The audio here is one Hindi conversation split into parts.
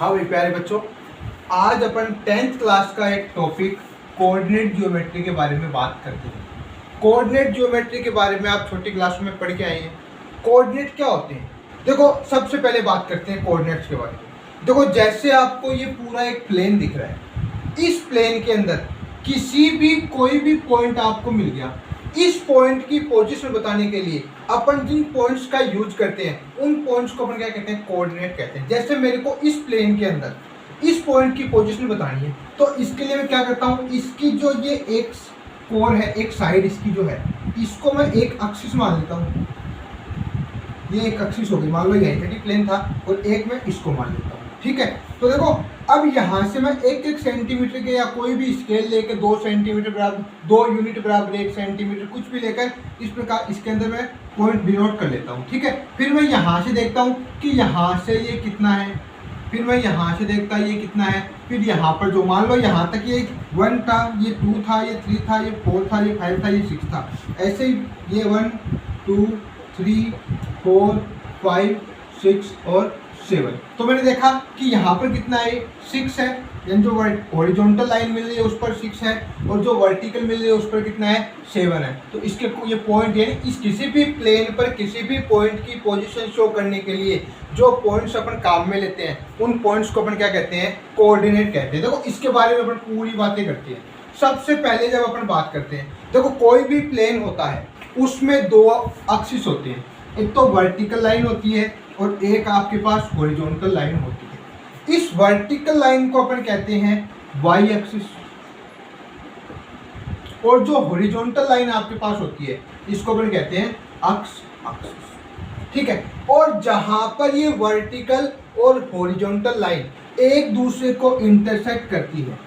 हाँ भाई प्यारे बच्चों, आज अपन 10th क्लास का एक टॉपिक कोऑर्डिनेट ज्योमेट्री के बारे में बात करते हैं। कोऑर्डिनेट ज्योमेट्री के बारे में आप छोटी क्लास में पढ़ के आए हैं। कोऑर्डिनेट क्या होते हैं? देखो, सबसे पहले बात करते हैं कोऑर्डिनेट्स के बारे में। देखो, जैसे आपको ये पूरा एक प्लेन दिख रहा है, इस प्लेन के अंदर किसी भी कोई भी पॉइंट आपको मिल गया, इस पॉइंट की पोजीशन बताने के लिए अपन जिन पॉइंट्स का यूज करते हैं उन पॉइंट्स को अपन क्या कहते हैं? कोऑर्डिनेट कहते हैं। जैसे मेरे को इस प्लेन के अंदर इस पॉइंट की पोजीशन बतानी है, तो इसके लिए मैं क्या करता हूँ, इसकी जो ये एक कोर है, एक साइड इसकी जो है, इसको मैं एक एक्सिस मान लेता हूँ। ये एक एक्सिस हो गई, मान लो यही था कि प्लेन था, और एक मैं इसको मान लेता हूँ। ठीक है, तो देखो अब यहाँ से मैं एक एक सेंटीमीटर के या कोई भी स्केल लेकर 2 सेंटीमीटर बराबर, 2 यूनिट बराबर 1 सेंटीमीटर, कुछ भी लेकर इस प्रकार इसके अंदर मैं पॉइंट डिनोट कर लेता हूँ। ठीक है, फिर मैं यहाँ से देखता हूँ कि यहाँ से ये कितना है, फिर मैं यहाँ से देखता ये कितना है, फिर यहाँ पर जो मान लो यहाँ तक ये 1 था, ये 2 था, ये 3 था, ये 4 था, ये 5 था, ये 6 था, ऐसे ही ये 1 2 3 4 5 6 और 7। तो मैंने देखा कि यहाँ पर कितना है, 6 है, यानी जो हॉरिजॉन्टल लाइन मिल रही है उस पर 6 है, और जो वर्टिकल मिल रही है उस पर कितना है, 7 है। तो इसके ये पॉइंट, यानी इस किसी भी प्लेन पर किसी भी पॉइंट की पोजीशन शो करने के लिए जो पॉइंट्स अपन काम में लेते हैं, उन पॉइंट्स को अपन क्या कहते हैं? कोऑर्डिनेट कहते हैं। देखो, इसके बारे में अपन पूरी बातें करते हैं। सबसे पहले जब अपन बात करते हैं, देखो कोई भी प्लेन होता है उसमें 2 एक्सिस होते हैं, एक तो वर्टिकल लाइन होती है और एक आपके पास हॉरिजॉन्टल लाइन होती है। इस वर्टिकल लाइन को अपन कहते हैं वाई एक्सिस, और जो हॉरिजॉन्टल लाइन आपके पास होती है इसको अपन कहते हैं एक्स एक्सिस। ठीक है, और जहां पर ये वर्टिकल और हॉरिजॉन्टल लाइन एक दूसरे को इंटरसेक्ट करती है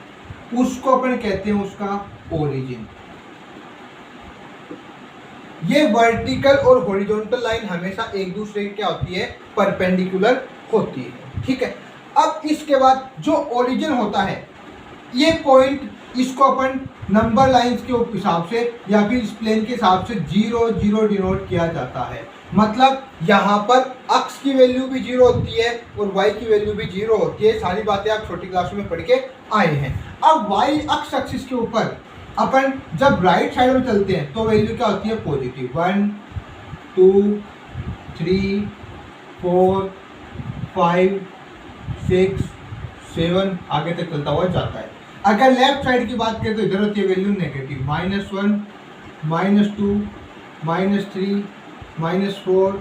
उसको अपन कहते हैं उसका ओरिजिन। ये वर्टिकल और हॉरिजॉन्टल लाइन हमेशा एक दूसरे की क्या होती है? परपेंडिकुलर होती है। ठीक है, अब इसके बाद जो ओरिजिन होता है, ये पॉइंट, इसको अपन नंबर लाइंस के हिसाब से या फिर इस प्लेन के हिसाब से 0 0 डिनोट किया जाता है। मतलब यहाँ पर एक्स की वैल्यू भी 0 होती है और वाई की वैल्यू भी 0 होती है। सारी बातें आप छोटी क्लास में पढ़ के आए हैं। अब वाई एक्स एक्सिस के ऊपर अपन जब राइट साइड में चलते हैं तो वैल्यू क्या होती है? पॉजिटिव। 1 2 3 4 5 6 7 आगे तक चलता हुआ जाता है। अगर लेफ्ट साइड की बात करें तो इधर होती है वैल्यू नेगेटिव, -1 -2 -3 -4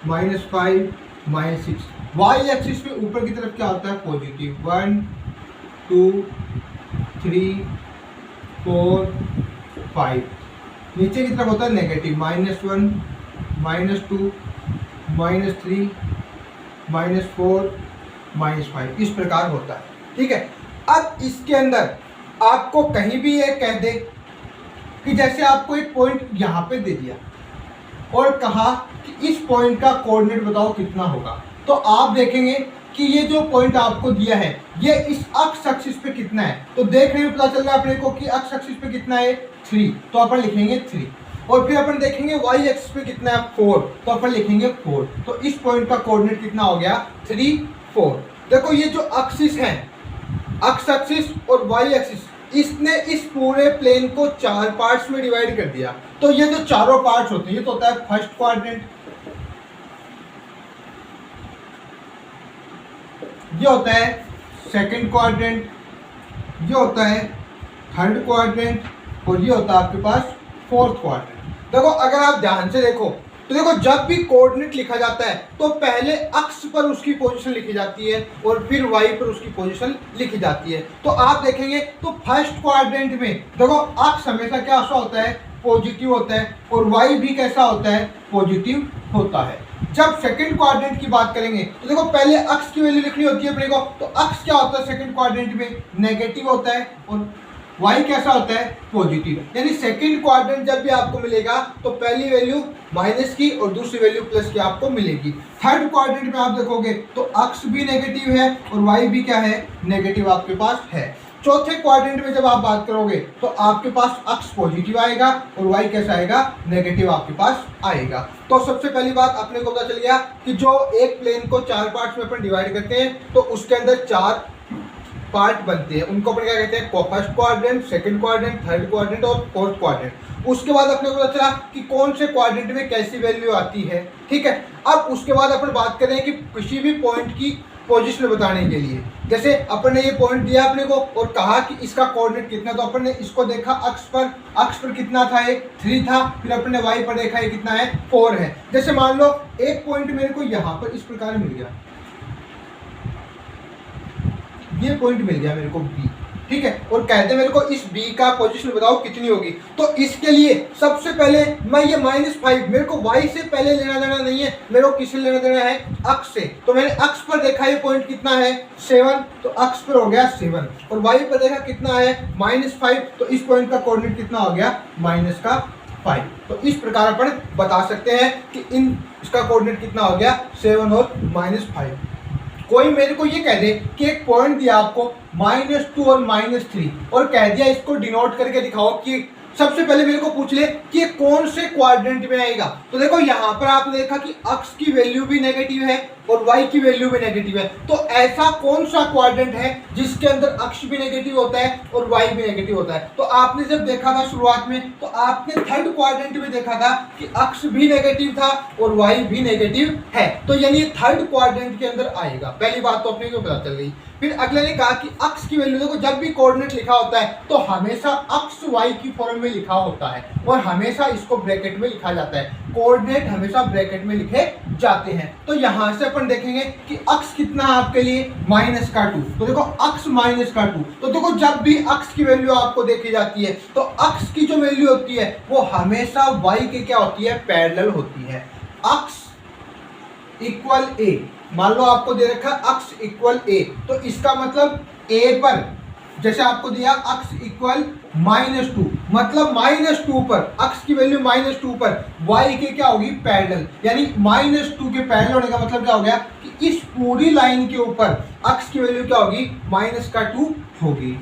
-5 -6। वाई एक्सिस पे ऊपर की तरफ क्या होता है? पॉजिटिव। 1 2 3 4 5। नीचे की तरफ होता है नेगेटिव, -1 -2 -3 -4 -5। इस प्रकार होता है। ठीक है, अब इसके अंदर आपको कहीं भी ये कह दे कि जैसे आपको एक पॉइंट यहाँ पे दे दिया और कहा कि इस पॉइंट का कोऑर्डिनेट बताओ कितना होगा, तो आप देखेंगे कि ये जो पॉइंट आपको दिया है ये इस एक्स एक्सिस पे कितना है। तो देखने में पता चल रहा है अपने को कि एक्स एक्सिस पे कितना है, 3, तो अपन लिखेंगे 3। और फिर अपन देखेंगे वाई एक्सिस पे कितना है, 4, तो अपन लिखेंगे 4। तो इस पॉइंट का कोऑर्डिनेट कितना हो गया? 3 4। देखो, ये जो एक्सिस है, एक्स एक्सिस और वाई एक्सिस, इसने इस पूरे प्लेन को 4 पार्ट्स में डिवाइड कर दिया। तो ये जो चारों पार्ट्स होते हैं, ये तो होता है फर्स्ट क्वाड्रेंट, ये होता है सेकंड क्वाड्रेंट, ये होता है थर्ड क्वाड्रेंट, और ये होता है आपके पास फोर्थ क्वाड्रेंट। देखो, अगर आप ध्यान से देखो तो देखो, जब भी कोऑर्डिनेट लिखा जाता है तो पहले एक्स पर उसकी पोजीशन लिखी जाती है और फिर वाई पर उसकी पोजीशन लिखी जाती है। तो आप देखेंगे तो फर्स्ट क्वाड्रेंट में देखो एक्स हमेशा क्या होता है? पॉजिटिव होता है, और वाई भी कैसा होता है? पॉजिटिव होता है। जब सेकंड क्वाड्रेंट की बात करेंगे तो देखो, पहले एक्स की वैल्यू लिखनी होती है अपने को, तो एक्स क्या होता है सेकंड क्वाड्रेंट में? नेगेटिव होता है, और वाई कैसा होता है? पॉजिटिव। यानी सेकंड क्वाड्रेंट जब भी आपको मिलेगा तो पहली वैल्यू माइनस की और दूसरी वैल्यू प्लस की आपको मिलेगी। थर्ड क्वाड्रेंट में आप देखोगे तो एक्स भी नेगेटिव है और वाई भी क्या है? नेगेटिव आपके पास है। चौथे क्वाड्रेंट में जब आप बात करोगे तो आपके पास अक्स पॉजिटिव आएगा और वाई कैसा आएगा, नेगेटिव आपके पास आएगा। तो सबसे पहली बात अपने को पता चल गया कि जो एक प्लेन को 4 पार्ट्स में अपन डिवाइड करते हैं तो उसके अंदर 4 पार्ट बनते हैं, उनको अपन क्या कहते हैं, first quadrant, second quadrant, third quadrant और फोर्थ क्वाड्रेंट। उसके बाद अपने को पता चला कि कौन से क्वाड्रेंट में कैसी वैल्यू आती है, ठीक है। अब उसके बाद अपन बात करें कि किसी भी पॉइंट की पोजीशन बताने के लिए, जैसे अपन ने ये पॉइंट दिया अपने को और कहा कि इसका कोऑर्डिनेट कितना, तो अपन ने इसको देखा अक्ष पर कितना था, ये 3 था, फिर अपन ने वाई पर देखा ये कितना है, 4 है। जैसे मान लो एक पॉइंट मेरे को यहाँ पर इस प्रकार मिल गया, ये पॉइंट मिल गया मेरे को बी, ठीक है, और कहते हैं मेरे को इस बी का पोजीशन बताओ कितनी होगी। तो इसके लिए सबसे पहले मैं ये -5, मेरे को वाई से पहले लेना देना नहीं है, मेरे को किससे लेना देना है, अक्ष से। तो मैंने अक्ष पर देखा ये पॉइंट कितना है, 7, तो अक्ष पर हो गया 7, और वाई पर देखा कितना है, -5, तो इस पॉइंट का कोऑर्डिनेट कितना हो गया, -5। तो इस प्रकार अपन बता सकते हैं कि इसका कोऑर्डिनेट कितना हो गया, 7 और -5। कोई मेरे को ये कह दे कि एक पॉइंट दिया आपको -2 और -3 और कह दिया इसको डिनोट करके दिखाओ कि सबसे पहले मेरे को पूछ ले कि ये कौन से क्वाड्रेंट में आएगा। तो देखो यहाँ पर आपने देखा कि अक्ष की वैल्यू भी नेगेटिव है और वाई की वैल्यू भी नेगेटिव है। तो ऐसा कौन सा क्वाड्रेंट है जिसके अंदर अक्ष भी नेगेटिव होता है और वाई भी नेगेटिव होता है। तो आपने जब देखा था शुरुआत में तो आपने थर्ड क्वाड्रेंट में देखा था कि अक्ष भी नेगेटिव था और वाई भी नेगेटिव है, तो यानी थर्ड क्वाड्रेंट के अंदर आएगा। पहली बात तो अपने को पता चल गई। फिर अगले ने कहा कि अक्ष की वैल्यू, देखो जब भी कोऑर्डिनेट लिखा होता है तो हमेशा अक्ष वाई की फॉर्म में लिखा होता है और हमेशा इसको ब्रैकेट में लिखा जाता है, कोऑर्डिनेट हमेशा ब्रैकेट में लिखे जाते हैं। तो यहाँ से अपन देखेंगे कि अक्ष कितना है आपके लिए, -2। तो देखो अक्ष -2, तो देखो जब भी अक्ष की वैल्यू आपको देखी जाती है तो अक्ष की जो वैल्यू होती है वो हमेशा वाई के क्या होती है, पैरेलल होती है। अक्ष इक्वल ए, मान लो आपको दे रखा अक्ष इक्वल ए, तो इसका मतलब ए पर जैसे आपको दिया अक्ष इक्वल -2, मतलब -2 पर अक्ष की वैल्यू -2 पर y के क्या होगी, पैरेलल, यानी -2 के पैरेलल होने का मतलब क्या हो गया कि इस पूरी लाइन के ऊपर अक्ष की वैल्यू क्या होगी, -2 होगी।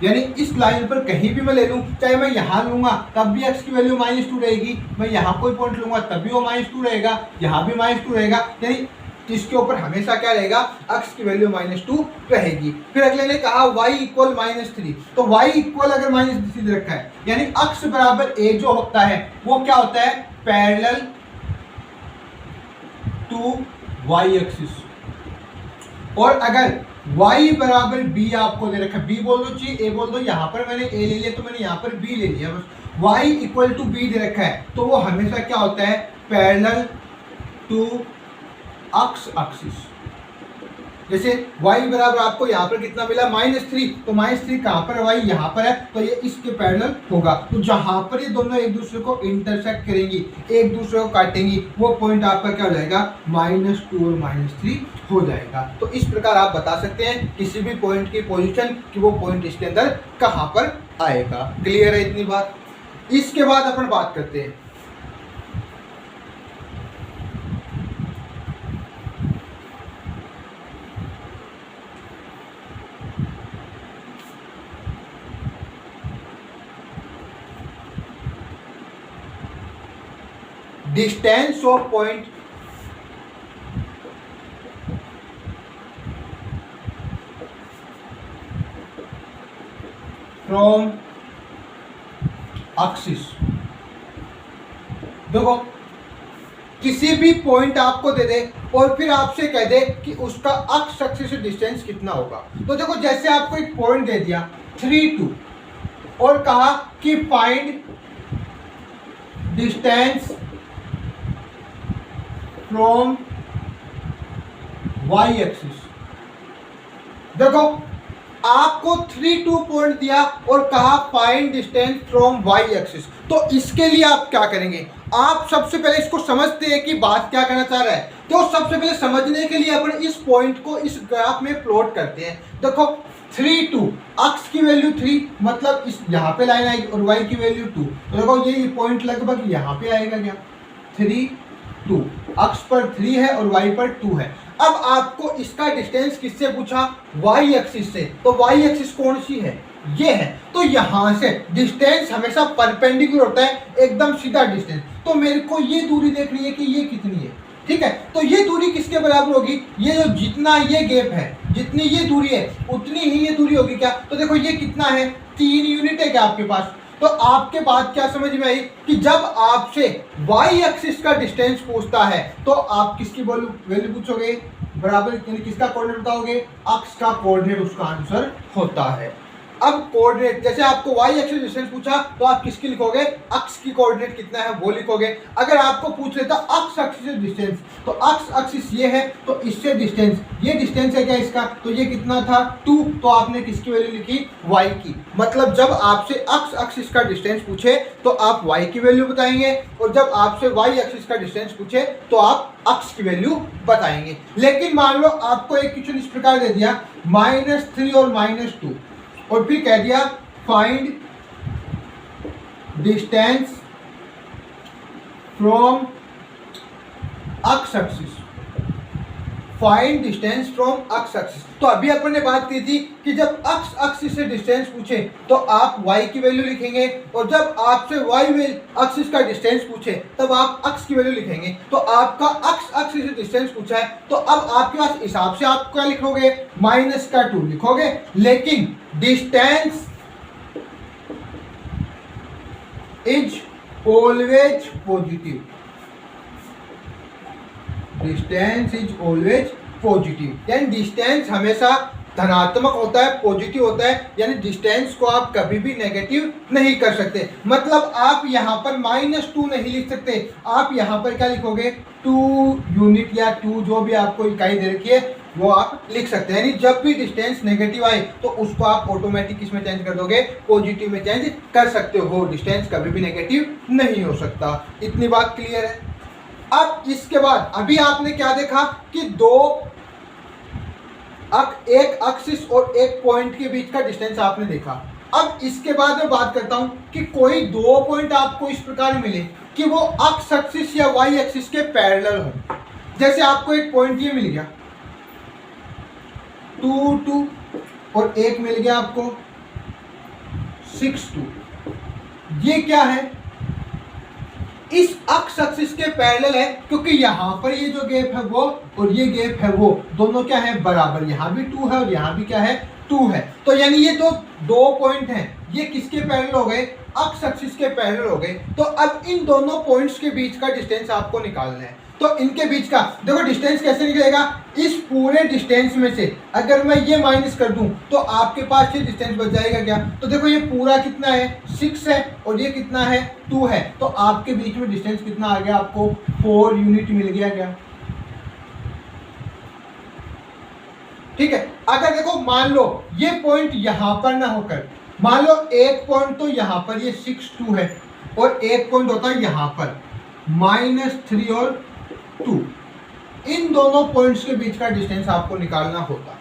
यानी इस लाइन पर कहीं भी मैं ले लूं, चाहे मैं यहाँ लूंगा तब भी x की वैल्यू -2 रहेगी, मैं यहाँ कोई पॉइंट लूंगा तब भी वो -2 रहेगा, यहाँ भी -2 रहेगा, यानी इसके ऊपर हमेशा क्या रहेगा, x की वैल्यू -2 रहेगी। फिर अगले ने कहा y इक्वल -3, तो y इक्वल अगर -3 दे रखा है यानी x बराबर a जो होता है वो क्या होता है, पैरेलल टू y एक्सिस। और अगर y बराबर b आपको दे रखा है, b बोल दो चाहिए a बोल दो, यहाँ पर मैंने a ले लिया तो मैंने यहाँ पर b ले लिया, बस y इक्वल टू b दे रखा है तो वो हमेशा क्या होता है, पैरेलल टू अक्ष एक्सिस। जैसे y बराबर आपको यहाँ पर कितना मिला, -3, तो -3 कहाँ पर है, y यहाँ पर है, तो ये इसके पैरेलल होगा। तो जहाँ पर ये दोनों एक दूसरे को इंटरसेक्ट करेंगी, एक दूसरे को काटेंगी, वो पॉइंट आपका क्या हो जाएगा, -2 और -3 हो जाएगा। तो इस प्रकार आप बता सकते हैं किसी भी पॉइंट की पोजीशन कि वो पॉइंट इसके अंदर कहाँ पर आएगा। क्लियर है इतनी बात। इसके बाद अपन बात करते हैं distance of point from axis। देखो किसी भी पॉइंट आपको दे दे और फिर आपसे कह दे कि उसका अक्ष एक्सिस से डिस्टेंस कितना होगा। तो देखो जैसे आपको एक पॉइंट दे दिया 3, 2 और कहा कि find distance from y axis. देखो आपको 3, 2 पॉइंट दिया और कहा find distance from y axis. तो इसके लिए आप क्या करेंगे, आप सबसे पहले इसको समझते हैं कि बात क्या करना चाह रहा है। तो सबसे पहले समझने के लिए अपन इस पॉइंट को इस ग्राफ में प्लॉट करते हैं। देखो 3, 2 अक्ष की वैल्यू 3, मतलब इस यहाँ पे लाइन आएगी और y की वैल्यू 2, तो देखो ये पॉइंट लगभग यहाँ पे आएगा क्या, 3, 2 अक्ष पर 3 है और y पर 2 है। अब आपको इसका डिस्टेंस किससे पूछा, वाई एक्सिस से, तो वाई एक्सिस कौन सी है, ये है। तो यहां से डिस्टेंस हमेशा परपेंडिकुलर होता है, एकदम सीधा डिस्टेंस। तो मेरे को ये दूरी देखनी है कि ये कितनी है, ठीक है। तो ये दूरी किसके बराबर होगी, ये जो जितना ये गैप है, जितनी ये दूरी है उतनी ही ये दूरी होगी क्या। तो देखो ये कितना है, 3 यूनिट है क्या आपके पास। तो आपके बात क्या समझ में आई कि जब आपसे वाई एक्सिस का डिस्टेंस पूछता है तो आप किसकी वैल्यू पूछोगे, बराबर यानी किसका कोऑर्डिनेट बताओगे, अक्ष का कोऑर्डिनेट उसका आंसर होता है। अब कोऑर्डिनेट जैसे आपको वाई एक्सिस डिस्टेंस पूछा तो आप किसकी लिखोगे, अक्ष की कोऑर्डिनेट कितना है वो लिखोगे। अगर आपको पूछ लेता अक्ष एक्सिस डिस्टेंस, तो अक्ष एक्सिस ये है तो इससे डिस्टेंस, ये डिस्टेंस है क्या इसका, तो ये कितना था 2, तो आपने किसकी वैल्यू लिखी, y की। मतलब जब आपसे अक्ष एक्सिस का डिस्टेंस पूछे तो आप y की वैल्यू बताएंगे, और जब आपसे y एक्सिस का डिस्टेंस पूछे तो आप अक्ष की वैल्यू बताएंगे। लेकिन मान लो आपको एक क्वेश्चन इस प्रकार दे दिया -3 और -2, और फिर कह दिया फाइंड डिस्टेंस फ्रॉम अक्ष एक्सिस, फाइंड डिस्टेंस फ्रॉम अक्ष एक्सिस। तो अभी अपन ने बात की थी कि जब अक्ष एक्सिस से डिस्टेंस पूछे तो आप y की वैल्यू लिखेंगे, और जब आपसे y एक्सिस का डिस्टेंस पूछे तब आप अक्ष की वैल्यू लिखेंगे। तो आपका अक्ष एक्सिस से डिस्टेंस पूछा है तो अब आपके पास हिसाब से आप क्या लिखोगे, -2 लिखोगे। लेकिन distance is always positive, distance is always positive, यानी डिस्टेंस हमेशा धनात्मक होता है, पॉजिटिव होता है, यानी डिस्टेंस को आप कभी भी नेगेटिव नहीं कर सकते। मतलब आप यहाँ पर -2 नहीं लिख सकते, आप यहाँ पर क्या लिखोगे 2 यूनिट या 2 जो भी आपको इकाई दे रखी है वो आप लिख सकते हैं। यानी जब भी डिस्टेंस नेगेटिव आए तो उसको आप ऑटोमेटिक किसमें चेंज कर दोगे, पॉजिटिव में चेंज कर सकते हो। डिस्टेंस कभी भी नेगेटिव नहीं हो सकता। इतनी बात क्लियर है। अब इसके बाद अभी आपने क्या देखा कि एक एक्सिस और एक पॉइंट के बीच का डिस्टेंस आपने देखा। अब इसके बाद मैं बात करता हूं कि कोई 2 पॉइंट आपको इस प्रकार मिले कि वो अक्ष एक्सिस या वाई एक्सिस के पैरेलल हो। जैसे आपको एक पॉइंट ये मिल गया 2 2, और एक मिल गया आपको 6 2। ये क्या है, इस अक्ष एक्सिस के पैरेलल है, क्योंकि यहाँ पर ये जो गैप है वो और ये गैप है वो दोनों क्या है, बराबर। यहाँ भी 2 है और यहाँ भी क्या है 2 है। तो यानी ये तो 2 पॉइंट हैं, ये किसके पैरेलल हो गए, अक्ष एक्सिस के पैरेलल हो गए। तो अब इन दोनों पॉइंट्स के बीच का डिस्टेंस आपको निकालना है। तो इनके बीच का देखो डिस्टेंस कैसे निकलेगा, इस पूरे डिस्टेंस में से अगर मैं ये माइनस कर दूं तो आपके पास ये डिस्टेंस बच जाएगा क्या। तो देखो ये पूरा कितना है 6 है और ये कितना है 2 है। तो आपके बीच में डिस्टेंस कितना आ गया, आपको 4 यूनिट मिल गया क्या। ठीक है। अगर देखो मान लो ये पॉइंट यहां पर ना होकर, मान लो एक पॉइंट तो यहां पर ये 6 2 है और एक पॉइंट होता है यहां पर -3 और 2, इन दोनों पॉइंट्स के बीच का डिस्टेंस आपको निकालना होता।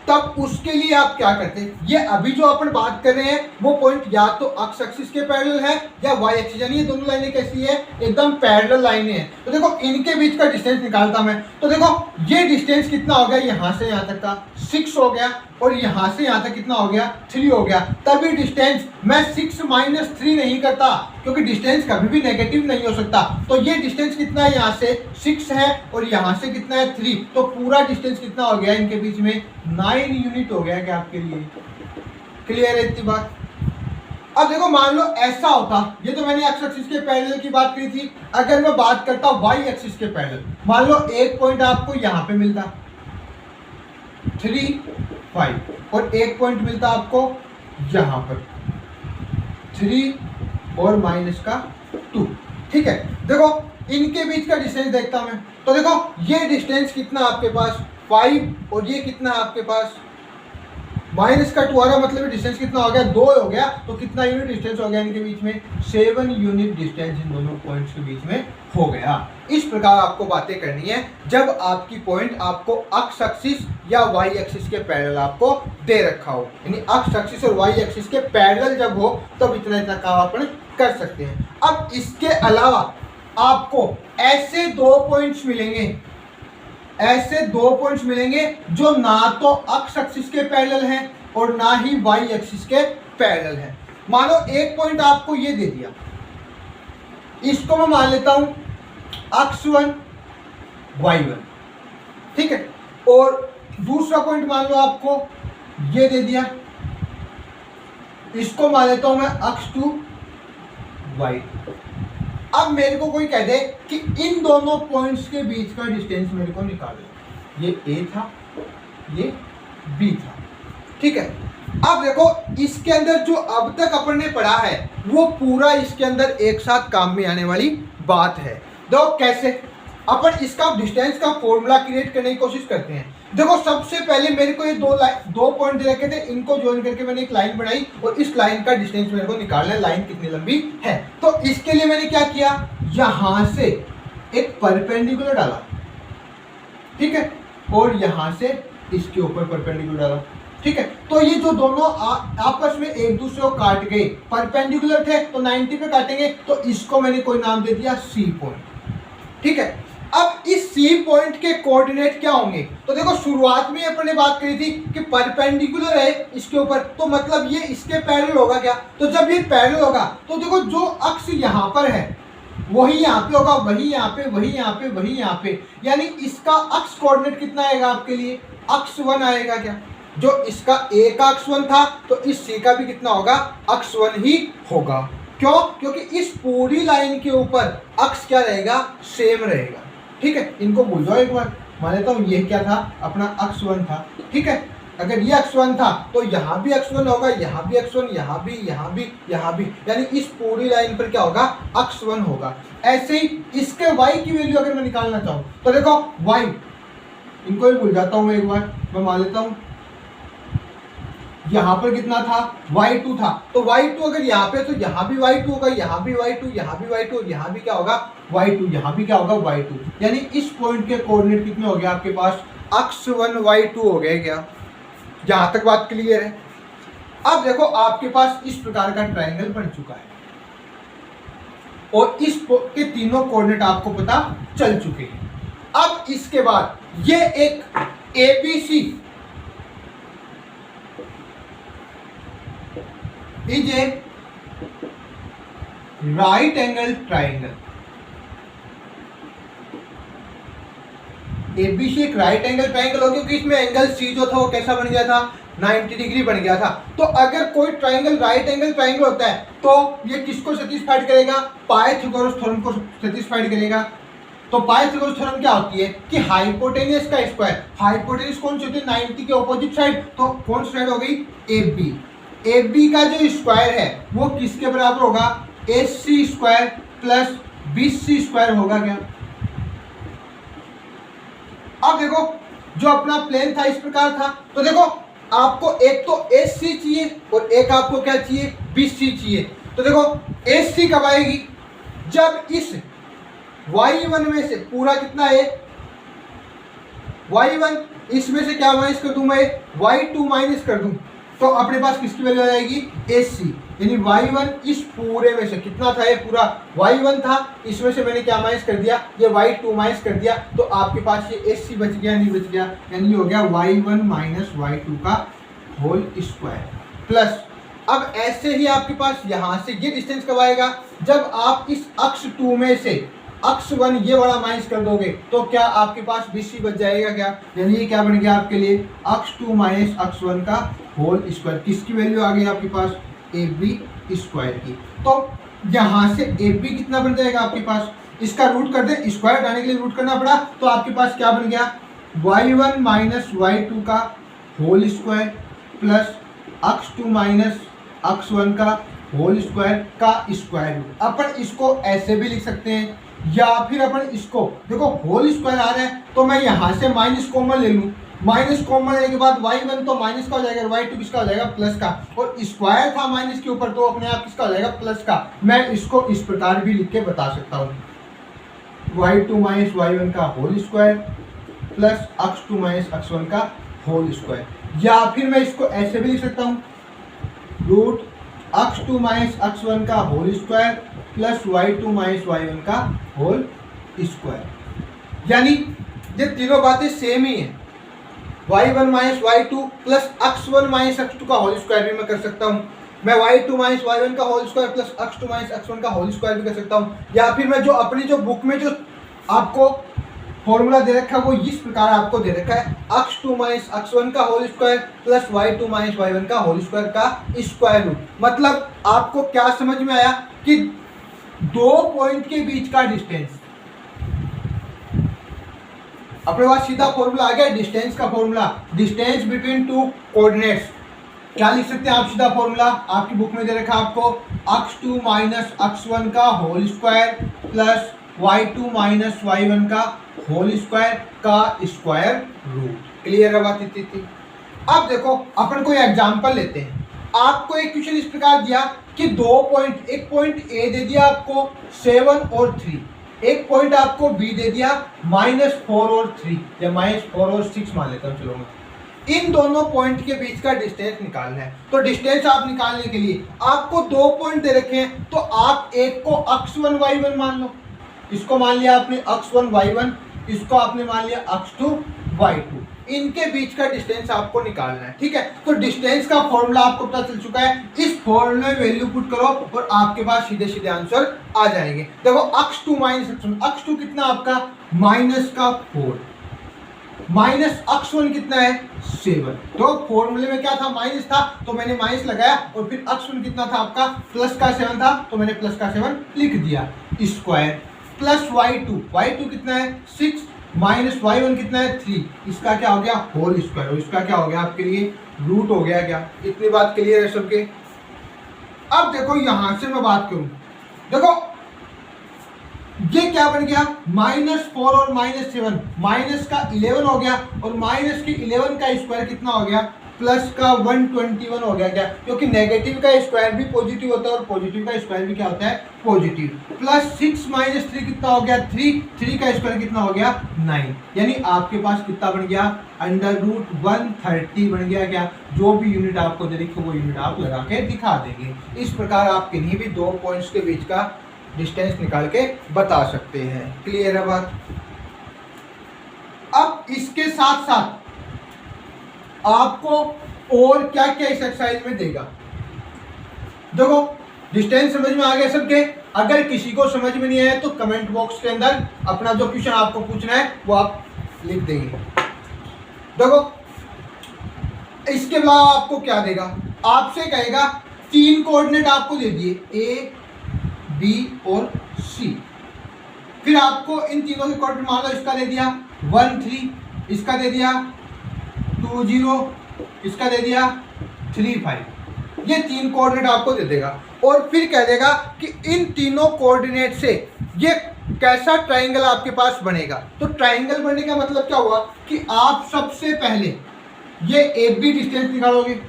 तब उसके लिए आप क्या करते हैं, ये अभी जो अपन बात कर रहे हैं वो पॉइंट या तो अक्ष एक्सिस के पैरेलल है या वाई एक्सिस, यानी ये दोनों लाइनें कैसी है, एकदम पैरेलल लाइनें हैं। तो देखो इनके बीच का डिस्टेंस निकालता मैं, तो देखो ये डिस्टेंस कितना हो गया, यहाँ से यहाँ तक का 6 हो गया और यहाँ से यहाँ तक कितना हो गया 3 हो गया। तभी डिस्टेंस मैं 6 - 3 नहीं करता, क्योंकि डिस्टेंस कभी भी नेगेटिव नहीं हो सकता। तो ये डिस्टेंस कितना है, यहाँ से 6 है और यहाँ से कितना है 3, तो पूरा डिस्टेंस कितना हो गया इनके बीच में 9 यूनिट हो गया क्या आपके लिए। क्लियर है इतनी बात। अब देखो मान लो ऐसा होता, ये तो मैंने एक्स एक्सिस के पैरेलल की बात की थी। अगर मैं बात करता वाई एक्सिस के पैरेलल, मान लो एक पॉइंट आपको यहाँ पे मिलता 3 5 और एक पॉइंट मिलता आपको यहाँ पर 3 और -2। ठीक है। देखो इनके बीच का डिस्टेंस देखता मैं, तो देखो ये डिस्टेंस कितना आपके पास 5 और ये कितना आपके पास -2 आ रहा, मतलब डिस्टेंस कितना हो गया 2 हो गया। तो कितना यूनिट डिस्टेंस हो गया इनके बीच में, 7 यूनिट डिस्टेंस इन दोनों पॉइंट्स के बीच में हो गया। इस प्रकार आपको बातें करनी है जब आपकी पॉइंट आपको अक्ष एक्सिस या वाई एक्सिस के पैरेलल आपको दे रखा हो, यानी अक्ष एक्सिस और वाई एक्सिस के पैरेलल जब हो तब इतना काम अपन कर सकते हैं। अब इसके अलावा आपको ऐसे 2 पॉइंट्स मिलेंगे ऐसे दो पॉइंट्स मिलेंगे जो ना तो एक्स एक्सिस के पैरेलल हैं और ना ही वाई एक्सिस के पैरेलल हैं। मानो एक पॉइंट आपको ये दे दिया, इसको मैं मान लेता हूं x1 y1, ठीक है, और दूसरा पॉइंट मान लो आपको ये दे दिया, इसको मान लेता हूं मैं x2 y2। अब मेरे को कोई कह दे कि इन दोनों पॉइंट्स के बीच का डिस्टेंस मेरे को निकालो, ये A था, ये B था, ठीक है। अब देखो इसके अंदर जो अब तक अपन ने पढ़ा है वो पूरा इसके अंदर एक साथ काम में आने वाली बात है। देखो कैसे अपन इसका डिस्टेंस का फॉर्मूला क्रिएट करने की कोशिश करते हैं। देखो सबसे पहले मेरे को ये दो पॉइंट दे रखे थे, इनको ज्वाइन करके मैंने एक लाइन बनाई और इस लाइन का डिस्टेंस मेरे को निकालना है, लाइन कितनी लंबी है। तो इसके लिए मैंने क्या किया, यहां से एक परपेंडिकुलर डाला, ठीक है, और यहां से इसके ऊपर परपेंडिकुलर डाला, ठीक है। तो ये जो दोनों आपस में एक दूसरे को काट गए, परपेंडिकुलर थे तो 90 पे काटेंगे, तो इसको मैंने कोई नाम दे दिया C पॉइंट, ठीक है। अब इस C पॉइंट के कोऑर्डिनेट क्या होंगे, तो देखो शुरुआत में अपन ने बात करी थी कि परपेंडिकुलर है इसके ऊपर, तो मतलब ये इसके पैरेलल होगा क्या, तो जब ये पैरेलल होगा तो देखो जो अक्ष यहाँ पर है वही यहाँ पे होगा, वही यहाँ पे, वही यहाँ पे, वही यहाँ पे, यानी इसका अक्ष कोऑर्डिनेट कितना आएगा आपके लिए, x1 आएगा क्या। जो इसका A का x1 था तो इस C का भी कितना होगा, x1 ही होगा। क्यों, क्योंकि इस पूरी लाइन के ऊपर अक्ष क्या रहेगा, सेम रहेगा, ठीक है। इनको भूल जाओ एक बार, मान लेता हूँ ये क्या था, अपना x1 था, ठीक है। अगर ये x1 था तो यहाँ भी x1 होगा, यहाँ भी x1, यहाँ भी, यहाँ भी, यहाँ भी, यानी इस पूरी लाइन पर क्या होगा, x1 होगा। ऐसे ही इसके y की वैल्यू अगर मैं निकालना चाहूँ तो देखो y, इनको भी भूल जाता हूँ मैं एक बार, मैं मान लेता हूँ यहाँ पर कितना था, y2 था, तो y2 अगर यहाँ पे तो यहाँ भी y2 होगा, यहाँ भी y2, यहाँ भी y2 और यहाँ भी क्या होगा, y2, यहाँ भी क्या होगा, y2, यानी इस पॉइंट के कोऑर्डिनेट कितने हो गए आपके पास, x1 y2 हो गए क्या। जहां तक बात क्लियर है। अब देखो आपके पास इस प्रकार का ट्रायंगल बन चुका है और इस के तीनों कोऑर्डिनेट आपको पता चल चुके हैं। अब इसके बाद ये एक ABC is a right angle triangle. ABC एक राइट एंगल ट्रायंगल हो, क्योंकि इसमें एंगल C जो था वो कैसा बन गया था, 90 डिग्री बन गया था। तो अगर कोई ट्रायंगल राइट एंगल ट्रायंगल होता है तो ये किसको सेटिस्फाइड करेगा, पाइथागोरस थ्योरम को सेटिस्फाइड करेगा। तो पाइथागोरस थ्योरम क्या होती है कि हाइपोटेन्यूज का स्क्वायर, हाइपोटेन्यूज कौन सी होती है, 90 के ऑपोजिट साइड, तो कौन सी साइड हो गई, AB। AB का जो स्क्वायर है वो किसके बराबर होगा, AC square plus BC square होगा क्या। अब देखो जो अपना प्लेन था इस प्रकार था, तो देखो आपको एक तो AC चाहिए और एक आपको क्या चाहिए, BC चाहिए। तो देखो AC कब आएगी, जब इस y1 में से पूरा कितना है, y1, इसमें से क्या माइनस कर दूं मैं, y2 माइनस कर दूं, तो अपने पास किसकी वैल्यू आ जाएगी, AC। यानी y1 इस पूरे में से कितना था, ये पूरा y1 था, इसमें से मैंने क्या माइनस कर दिया, ये y2 माइनस कर दिया, तो आपके पास ये AC बच गया, नहीं बच गया, यानी हो गया y1 माइनस y2 का होल स्क्वायर प्लस। अब ऐसे ही आपके पास यहाँ से ये डिस्टेंस कब आएगा, जब आप इस अक्ष 2 में से अक्ष 1 ये वाला माइनस कर दोगे, तो क्या आपके पास BC बच जाएगा क्या, यानी ये क्या बन गया आपके लिए, अक्ष 2 माइनस अक्ष 1 का होल स्क्वायर। किसकी वैल्यू आ गई आपके पास, AB स्क्वायर की। तो यहाँ से AB कितना बन जाएगा आपके पास, इसका रूट कर दे, स्क्वायर हटाने के लिए रूट करना पड़ा, तो आपके पास क्या बन गया, y1 माइनस y2 का होल स्क्वायर प्लस अक्ष 2 माइनस अक्ष 1 का होल स्क्वायर का स्क्वायर रूट। अपन इसको ऐसे भी लिख सकते हैं, या फिर अपन इसको देखो होल स्क्वायर आ रहा है तो मैं यहाँ से माइनस कॉमन ले लूँ, माइनस कॉमन लेने के बाद y1 तो माइनस का हो जाएगा, y2 किसका हो जाएगा, प्लस का, और स्क्वायर था माइनस के ऊपर तो अपने आप किसका हो जाएगा, प्लस का। मैं इसको इस प्रकार भी लिख के बता सकता हूँ, y2 माइनस y1 का होल स्क्वायर प्लस अक्ष 2 माइनस अक्ष 1 का होल स्क्वायर। या फिर मैं इसको ऐसे भी लिख सकता हूँ, रूट अक्ष 2 माइनस अक्ष 1 का whole square plus y2 minus y1 का होल स्क्वायर। यानी ये तीनों बातें सेम ही है। y1 minus y2 plus x1 minus x2 का होल स्क्वायर भी मैं कर सकता हूँ। मैं y2 माइनस y1 का whole square plus x2 minus x1 का होल स्क्वायर भी कर सकता हूँ। या फिर मैं जो अपनी जो बुक में जो आपको फॉर्मूला दे रखा है वो इस प्रकार आपको दे रखा है x2 माइनस x1 का whole square plus y2 minus y1 का होल स्क्वायर का स्क्वायर रूट। मतलब आपको क्या समझ में आया कि दो पॉइंट के बीच का डिस्टेंस, अपने पास सीधा फॉर्मूला आ गया डिस्टेंस का formula, distance between two coordinates. क्या लिख सकते हैं आप सीधा फॉर्मूला, आपकी बुक में दे रखा आपको x2 माइनस x1 का whole square plus y2 minus y1 का होल स्क्वायर का स्क्वायर रूट। क्लियर है बात इतनी थी। अब देखो अपन कोई एग्जांपल लेते हैं। आपको एक क्वेश्चन इस प्रकार दिया कि दो पॉइंट, एक पॉइंट ए दे दिया आपको 7 और 3, एक पॉइंट आपको बी दे दिया -4 और 3 या -4 और 6 मान लेता हूँ। चलो मैं इन दोनों पॉइंट के बीच का डिस्टेंस निकालना है। तो डिस्टेंस आप निकालने के लिए आपको दो पॉइंट दे रखे हैं, तो आप एक को x1 y1 मान लो, इसको मान लिया आपने x1 y1, इसको आपने मान लिया x2 y2। इनके बीच का डिस्टेंस आपको निकालना है, ठीक है। तो डिस्टेंस का फॉर्मूला आपको पता चल चुका है, इस फॉर्मूले में वैल्यू पुट करो और आपके पास सीधे सीधे आंसर आ जाएंगे। देखो x2 माइनस x1, x2 कितना आपका -4, माइनस x1 कितना है 7। तो फॉर्मूले में क्या था, माइनस था तो मैंने माइनस लगाया, और फिर x1 कितना था आपका प्लस का 7 था तो मैंने प्लस का 7 लिख दिया स्क्वायर, प्लस y2 कितना है 6 माइनस y1 कितना है 3, इसका क्या हो गया होल स्क्वायर, और इसका क्या हो गया आपके लिए रूट हो गया। क्या इतनी बात क्लियर है सबके। अब देखो यहां से मैं बात करूं, देखो ये क्या बन गया -4 और -7, माइनस का 11 हो गया, और माइनस की 11 का स्क्वायर कितना हो गया प्लस का 121 हो गया। क्या, क्योंकि नेगेटिव का स्क्वायर भी पॉजिटिव होता है और पॉजिटिव का स्क्वायर भी क्या होता है पॉजिटिव। प्लस 6 माइनस 3 कितना हो गया 3 का स्क्वायर कितना हो गया 9, यानी आपके पास कितना बन गया √130 बन गया। क्या, जो भी यूनिट आपको दे रखी वो यूनिट आप लगा के दिखा देंगे। इस प्रकार आप किन्हीं भी दो पॉइंट्स के बीच का डिस्टेंस निकाल के बता सकते हैं। क्लियर है बात। अब इसके साथ साथ आपको और क्या क्या इस एक्सरसाइज में देगा। देखो डिस्टेंस समझ में आ गया सबके। अगर किसी को समझ में नहीं आया तो कमेंट बॉक्स के अंदर अपना जो क्वेश्चन आपको पूछना है वो आप लिख देंगे। देखो इसके बाद आपको क्या देगा, आपसे कहेगा 3 कोऑर्डिनेट आपको दे दिए A, B और C। फिर आपको इन तीनों के कोऑर्डिनेट मान लो, इसका दे दिया 1 3, इसका दे दिया 2 0, इसका दे दिया 3 5। ये 3 कोऑर्डिनेट आपको दे देगा, और फिर कह देगा कि इन तीनों कोऑर्डिनेट से ये कैसा ट्राइंगल आपके पास बनेगा। तो ट्राइंगल बनने का मतलब क्या हुआ कि आप सबसे पहले ये AB डिस्टेंस निकालोगे,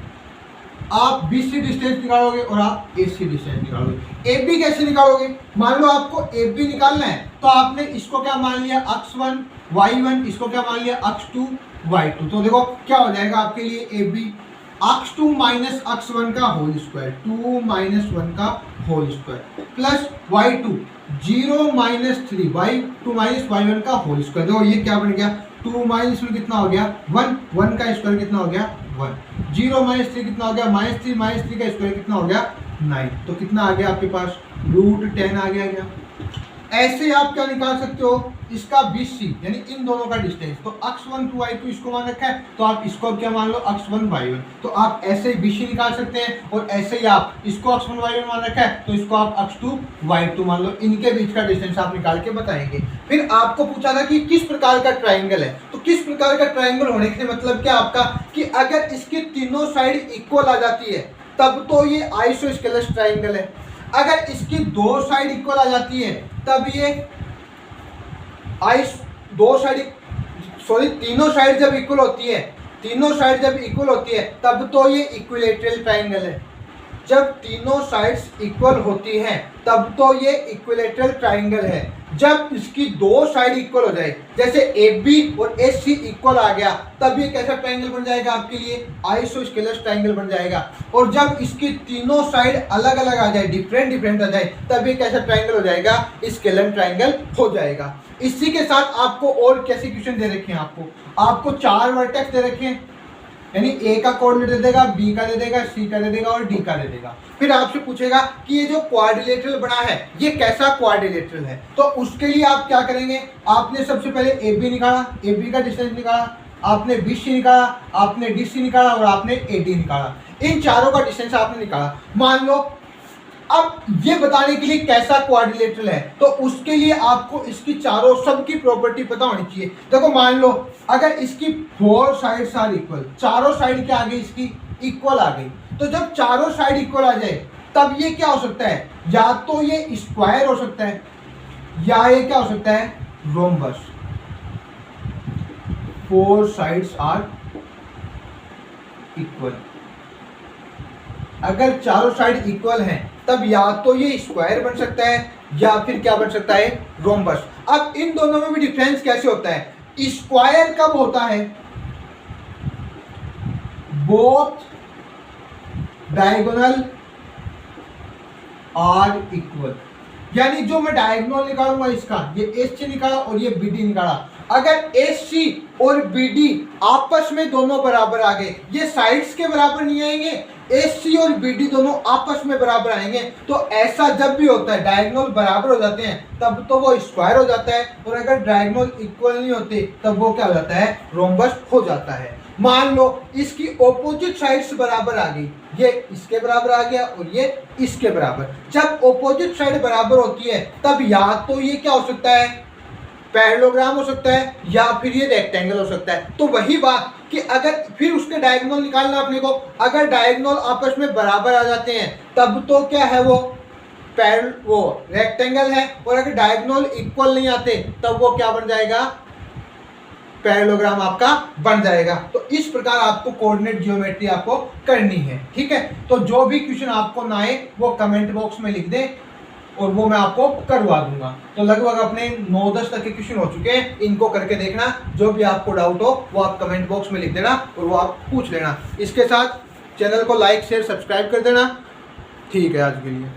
आप BC डिस्टेंस निकालोगे और आप AC डिस्टेंस निकालोगे। AB कैसे निकालोगे, मान लो आपको AB निकालना है तो आपने इसको क्या मान लिया x1 y1, इसको क्या मान लिया x2 y2। तो देखो क्या हो जाएगा आपके लिए AB x2 माइनस x1 का होल स्क्वायर, 2 माइनस 1 का whole square, plus y2 0 minus 3 y2 minus y1 का होल स्क्वायर। देखो ये क्या बन गया 2 माइनस में कितना हो गया 1, 1 का स्क्वायर कितना हो गया 1, 0 माइनस 3 कितना हो गया -3 माइनस 3 का स्क्वायर कितना हो गया 9। तो कितना आ गया आपके पास √10 आ गया। ऐसे आप क्या निकाल सकते हो, इसका BC यानी इन दोनों का डिस्टेंस। तो x1 to y2 इसको मान रखा है तो आप इसको क्या मान लो x1 y1। तो आप ऐसे ही BC निकाल सकते हैं, और ऐसे ही आप इसको x1 y1 मान रखा है तो इसको आप x2 y2 मान लो। इनके बीच का डिस्टेंस आप निकाल के बताएंगे। फिर आपको पूछा था कि किस प्रकार का ट्राइंगल है, तो किस प्रकार का ट्राइंगल होने के मतलब क्या आपका कि अगर इसकी तीनों साइड इक्वल आ जाती है तब तो ये आइसोस्केलस ट्राइंगल है। अगर इसकी दो साइड इक्वल आ जाती है तब ये तीनों साइड जब इक्वल होती है, तीनों साइड जब इक्वल होती है तब तो ये इक्विलैटरल ट्राइंगल है। जब तीनों साइड्स इक्वल होती हैं तब तो ये इक्विलेटरल ट्राइंगल है। जब इसकी दो साइड इक्वल हो जाए, जैसे AB और AC इक्वल आ गया, तब ये कैसा ट्राइंगल बन जाएगा आपके लिए? आइसोस्केलस ट्राइंगल बन जाएगा। और जब इसकी तीनों साइड अलग अलग आ जाए, डिफरेंट आ जाए, तब ये कैसा ट्राइंगल हो जाएगा? स्केलन ट्राइंगल हो जाएगा। इसी के साथ आपको और कैसे क्वेश्चन दे रखे हैं? आपको 4 वर्टेक्स दे रखे हैं, यानी ए का कोऑर्डिनेट दे देगा, बी का दे देगा, सी का दे देगा और डी का दे देगा। फिर आपसे पूछेगा कि ये जो क्वाड्रिलेटरल बना है ये कैसा क्वाड्रिलेटरल है। तो उसके लिए आप क्या करेंगे? आपने सबसे पहले ए बी निकाला, ए बी का डिस्टेंस निकाला, आपने बी सी निकाला, आपने डी सी निकाला और आपने ए डी निकाला। इन चारों का डिस्टेंस आपने निकाला। मान लो अब ये बताने के लिए कैसा क्वाड्रिलेटरल है, तो उसके लिए आपको इसकी चारों सबकी प्रॉपर्टी पता होनी चाहिए। देखो मान लो अगर इसकी 4 साइड्स आर इक्वल, चारों साइड क्या आ गई? इसकी इक्वल आ गई। तो जब चारों साइड इक्वल आ जाए तब ये क्या हो सकता है? या तो ये स्क्वायर हो सकता है या ये क्या हो सकता है? रोम्बस। 4 साइड्स आर इक्वल, अगर चारों साइड इक्वल हैं तब या तो ये स्क्वायर बन सकता है या फिर क्या बन सकता है? रोम्बस। अब इन दोनों में भी डिफरेंस कैसे होता है? स्क्वायर कब होता है? बोथ डायगोनल आर इक्वल, यानी जो मैं डायगोनल निकालूंगा इसका, ये एच निकाला और ये बी डी निकाला, अगर एच सी और बी डी आपस में दोनों बराबर आ गए, ये साइड्स के बराबर नहीं आएंगे, एच सी और बी डी दोनों आपस में बराबर आएंगे। तो ऐसा जब भी होता है, डायगोनल बराबर हो जाते हैं तब तो वो स्क्वायर हो जाता है, और अगर डायगोनल इक्वल नहीं होते तब वो क्या हो जाता है? रोम्बस हो जाता है। मान लो इसकी ऑपोजिट साइड्स बराबर आ गई, ये इसके बराबर आ गया और ये इसके बराबर। जब ऑपोजिट साइड बराबर होती है तब या तो ये क्या हो सकता है? पैरेललोग्राम हो सकता है या फिर ये रेक्टेंगल हो सकता है। तो वही बात कि अगर फिर उसके डायगोनल निकालना अपने को, अगर डायगोनल आपस में बराबर आ जाते हैं तब तो क्या है? वो रेक्टेंगल है, और अगर डायगोनल इक्वल नहीं आते तब वो क्या बन जाएगा? पैरेललोग्राम आपका बन जाएगा। तो इस प्रकार आपको कोऑर्डिनेट ज्योमेट्री आपको करनी है। ठीक है, तो जो भी क्वेश्चन आपको ना आए वो कमेंट बॉक्स में लिख दें और वो मैं आपको करवा दूंगा। तो लगभग अपने 9-10 तक के क्वेश्चन हो चुके हैं, इनको करके देखना। जो भी आपको डाउट हो वो आप कमेंट बॉक्स में लिख देना और वो आप पूछ लेना। इसके साथ चैनल को लाइक शेयर सब्सक्राइब कर देना। ठीक है आज के लिए।